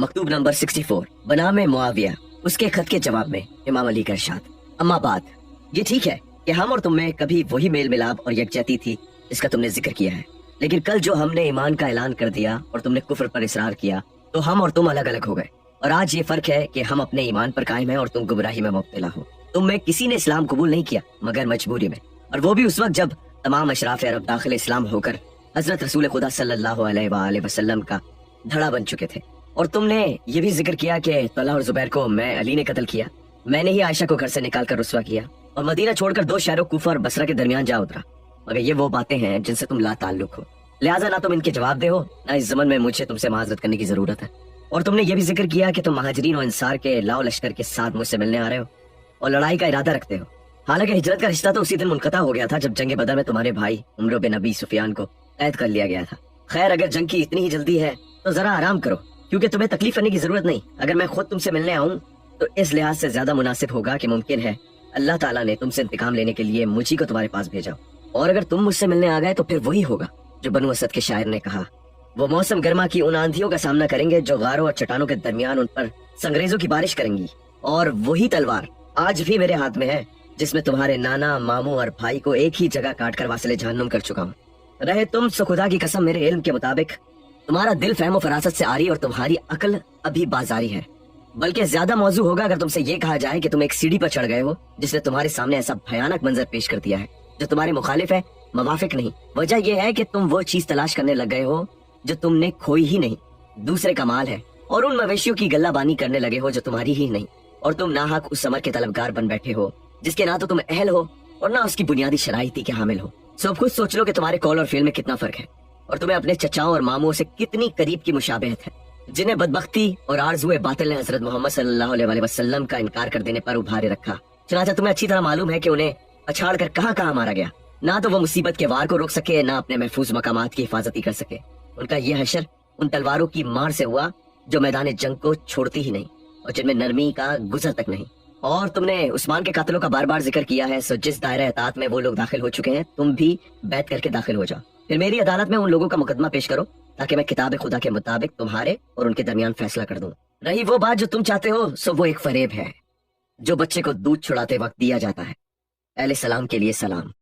मकतूब number 64 बनाम मुआविया। उसके खत के जवाब में इमाम अली का इरशाद, अम्मा बात, ये ठीक है कि हम और तुम में कभी वही मेल मिलाप और यकजहती थी जिसका तुमने जिक्र किया है, लेकिन कल जो हमने ईमान का ऐलान कर दिया और तुमने कुफ्र पर इसरार किया तो हम और तुम अलग अलग हो गए। और आज ये फर्क है कि हम अपने ईमान पर कायम हैं और तुम गुमराही में मुब्तला हो। तुम में किसी ने इस्लाम कबूल नहीं किया मगर मजबूरी में, और वो भी उस वक्त जब तमाम अशराफ अरब दाखिल इस्लाम होकर हजरत रसूल खुदा सल्लल्लाहु अलैहि वसल्लम का धड़ा बन चुके थे। और तुमने ये भी जिक्र किया कि तलहा और जुबैर को मैं अली ने कत्ल किया, मैंने ही आयशा को घर से निकाल कर रुस्वा किया और मदीना छोड़कर 2 शहरों कूफा और बसरा के दरमियान जा उतरा। मगर ये वो बातें हैं जिनसे तुम ला ताल्लुक हो, लिहाजा ना तुम इनके जवाब दे हो, ना इस ज़मन में मुझे तुमसे माजरत करने की जरूरत है। और तुमने ये भी जिक्र किया कि तुम महाजरीन और अंसार के लाओ लश्कर के साथ मुझसे मिलने आ रहे हो और लड़ाई का इरादा रखते हो। हालांकि हिजरत का रिश्ता तो उसी दिन मुनक़ता हो गया था जब जंग बदर में तुम्हारे भाई उमर बिन अबी सुफियान को कैद कर लिया गया था। खैर, अगर जंग की इतनी ही जल्दी है तो जरा आराम करो, क्योंकि तुम्हें तकलीफ करने की जरूरत नहीं। अगर मैं खुद तुमसे मिलने आऊं तो इस लिहाज से ज्यादा मुनासिब होगा कि मुमकिन है अल्लाह ताला ने तुमसे इंतकाम लेने के लिए मुझी को तुम्हारे पास भेजा। और अगर तुम मुझसे मिलने आ गए तो फिर वही होगा जो बनु असद के शायर ने कहा, वो मौसम गर्मा की उन आंधियों का सामना करेंगे जो गारों और चट्टानों के दरमियान उन पर संगरेजों की बारिश करेंगी। और वही तलवार आज भी मेरे हाथ में है जिसमें तुम्हारे नाना, मामू और भाई को एक ही जगह काट कर वासिले जहन्नुम कर चुका हूँ। रहे तुम सो खुदा की कसम, मेरे इल्म के मुताबिक तुम्हारा दिल फहम और फरासत से आरी और तुम्हारी अक्ल अभी बाजारी है। बल्कि ज्यादा मौजू होगा अगर तुमसे ये कहा जाए कि तुम एक सीढ़ी पर चढ़ गए हो जिसने तुम्हारे सामने ऐसा भयानक मंजर पेश कर दिया है जो तुम्हारे मुखालिफ है, मवाफिक नहीं। वजह यह है कि तुम वो चीज तलाश करने लग गए हो जो तुमने खोई ही नहीं, दूसरे का माल है, और उन मवेशियों की गल्लाबानी करने लगे हो जो तुम्हारी ही नहीं। और तुम नाहक उस समर के तलबगार बन बैठे हो जिसके ना तो तुम अहल हो और ना उसकी बुनियादी शराइती के हामिल हो। सब खुद सोच लो कि तुम्हारे कौल और फेल में कितना फर्क है और तुम्हें अपने चचाओं और मामुओं से कितनी करीब की मुशाबहत है, जिन्हें बदबख्ती और आरज़ुए बातिल ने हजरत मोहम्मद सल्लल्लाहु अलैहि वसल्लम का इनकार कर देने पर उभारे रखा। चनाचा तुम्हें अच्छी तरह मालूम है कि उन्हें पछाड़ कर कहाँ कहाँ मारा गया। ना तो वो मुसीबत के वार को रोक सके, ना अपने महफूज मकामात की हिफाजती कर सके। उनका यह हशर उन तलवारों की मार से हुआ जो मैदान जंग को छोड़ती ही नहीं और जिनमें नरमी का गुजर तक नहीं। और तुमने उस्मान के कातलों का बार बार जिक्र किया है, सो जिस दायरे इताअत में वो लोग दाखिल हो चुके हैं तुम भी बैत करके दाखिल हो जाओ। फिर मेरी अदालत में उन लोगों का मुकदमा पेश करो ताकि मैं किताब खुदा के मुताबिक तुम्हारे और उनके दरमियान फैसला कर दूं। रही वो बात जो तुम चाहते हो, सो वो एक फरेब है जो बच्चे को दूध छुड़ाते वक्त दिया जाता है। अहले सलाम के लिए सलाम।